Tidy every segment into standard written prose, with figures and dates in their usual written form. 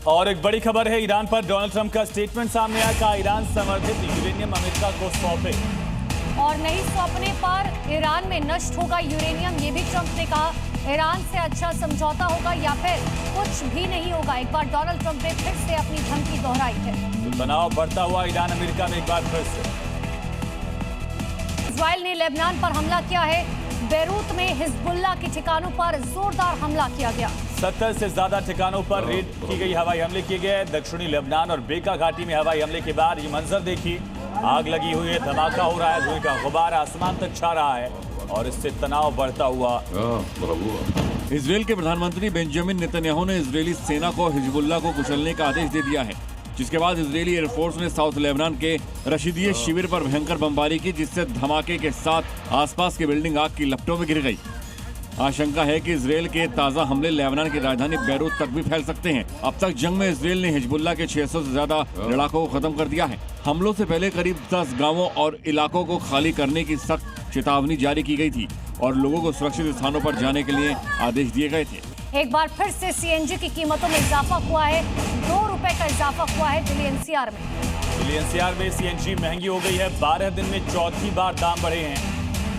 और एक बड़ी खबर है, ईरान पर डोनाल्ड ट्रंप का स्टेटमेंट सामने आया। कहा ईरान समर्थित यूरेनियम अमेरिका को सौंपे और नहीं सौंपने पर ईरान में नष्ट होगा यूरेनियम। ये भी ट्रंप ने कहा। ईरान से अच्छा समझौता होगा या फिर कुछ भी नहीं होगा। एक बार डोनाल्ड ट्रंप ने फिर से अपनी धमकी दोहराई है। तो तनाव बढ़ता हुआ ईरान अमेरिका में एक बार फिर से। इजराइल ने लेबनान पर हमला किया है। बेरूत में हिजबुल्लाह के ठिकानों पर जोरदार हमला किया गया। 70 से ज्यादा ठिकानों पर रेड की गई, हवाई हमले किए गए। दक्षिणी लेबनान और बेका घाटी में हवाई हमले के बाद ये मंजर देखिए, आग लगी हुई है, धमाका हो रहा है, धुएं का गुबार आसमान तक छा रहा है और इससे तनाव बढ़ता हुआ। इजराइल के प्रधानमंत्री बेंजामिन नेतन्याहू ने इजरायली सेना को हिजबुल्लाह को कुचलने का आदेश दे दिया है, जिसके बाद इजरायली एयरफोर्स ने साउथ लेबनान के रशीदिये शिविर पर भयंकर बमबारी की, जिससे धमाके के साथ आसपास की बिल्डिंग आग की लपटों में गिर गई। आशंका है कि इजरायल के ताजा हमले लेबनान की राजधानी बैरूत तक भी फैल सकते हैं। अब तक जंग में इजरायल ने हिजबुल्लाह के 600 से ज्यादा लड़ाकों को खत्म कर दिया है। हमलों से पहले करीब 10 गांवों और इलाकों को खाली करने की सख्त चेतावनी जारी की गई थी और लोगों को सुरक्षित स्थानों पर जाने के लिए आदेश दिए गए थे। एक बार फिर से सीएनजी की कीमतों में इजाफा हुआ है। 2 रुपए का इजाफा हुआ है दिल्ली एनसीआर में। दिल्ली एनसीआर में सीएनजी महंगी हो गई है। 12 दिन में चौथी बार दाम बढ़े हैं।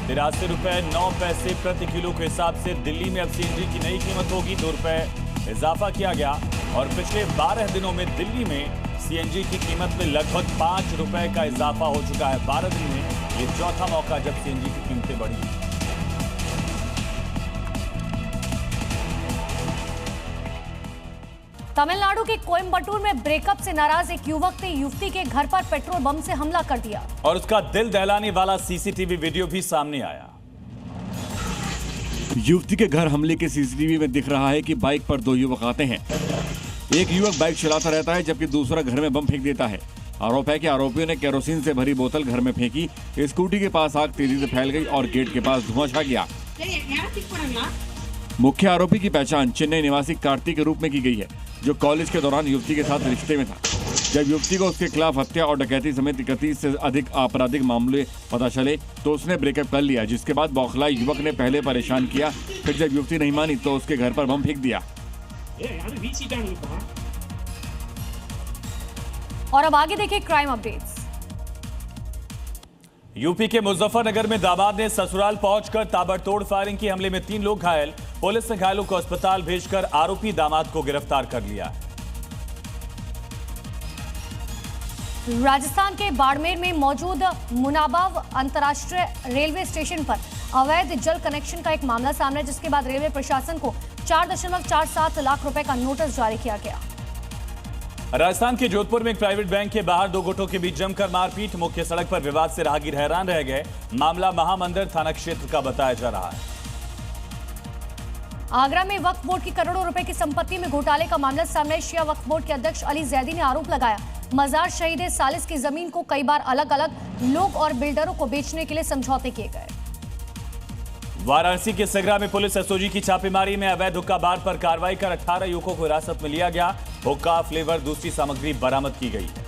83 रुपए 9 पैसे प्रति किलो के हिसाब से दिल्ली में अब सीएनजी की नई कीमत होगी। 2 रुपए इजाफा किया गया और पिछले 12 दिनों में दिल्ली में सीएनजी की कीमत में लगभग 5 रुपए का इजाफा हो चुका है। 12 दिन में ये चौथा मौका जब सीएनजी की कीमतें बढ़ी। तमिलनाडु के कोयम्बटूर में ब्रेकअप से नाराज एक युवक ने युवती के घर पर पेट्रोल बम से हमला कर दिया और उसका दिल दहलाने वाला सीसीटीवी वीडियो भी सामने आया। युवती के घर हमले के सीसीटीवी में दिख रहा है कि बाइक पर 2 युवक आते हैं। एक युवक बाइक चलाता रहता है जबकि दूसरा घर में बम फेंक देता है। आरोप है कि आरोपियों ने केरोसिन से भरी बोतल घर में फेंकी। स्कूटी के पास आग तेजी से फैल गई और गेट के पास धुआं छा गया। मुख्य आरोपी की पहचान चेन्नई निवासी कार्तिक के रूप में की गई है, जो कॉलेज के दौरान युवती के साथ रिश्ते में था। जब युवती को उसके खिलाफ हत्या और डकैती समेत 31 से अधिक आपराधिक मामले पता चले तो उसने ब्रेकअप कर लिया, जिसके बाद बौखलाए युवक ने पहले परेशान किया, फिर जब युवती नहीं मानी तो उसके घर पर बम फेंक दिया। और अब आगे देखिए क्राइम अपडेट्स। यूपी के मुजफ्फरनगर में दामाद ने ससुराल पहुंचकर ताबड़तोड़ फायरिंग की। हमले में 3 लोग घायल। पुलिस ने घायलों को अस्पताल भेजकर आरोपी दामाद को गिरफ्तार कर लिया। राजस्थान के बाड़मेर में मौजूद मुनाबाव अंतर्राष्ट्रीय रेलवे स्टेशन पर अवैध जल कनेक्शन का एक मामला सामने, जिसके बाद रेलवे प्रशासन को 4.47 लाख रुपए का नोटिस जारी किया गया। राजस्थान के जोधपुर में एक प्राइवेट बैंक के बाहर 2 गुटों के बीच जमकर मारपीट। मुख्य सड़क पर विवाद से राहगीर हैरान रह गए। मामला महामंदिर थाना क्षेत्र का बताया जा रहा है। आगरा में वक्फ बोर्ड की करोड़ों रुपए की संपत्ति में घोटाले का मामला सामने। शिया वक्फ बोर्ड के अध्यक्ष अली जैदी ने आरोप लगाया, मजार शहीद सालिस की जमीन को कई बार अलग अलग लोग और बिल्डरों को बेचने के लिए समझौते किए गए। वाराणसी के सगरा में पुलिस एसओजी की छापेमारी में अवैध हुक्का बार पर कार्रवाई कर 18 युवकों को हिरासत में लिया गया। हुक्का, फ्लेवर, दूसरी सामग्री बरामद की गई है।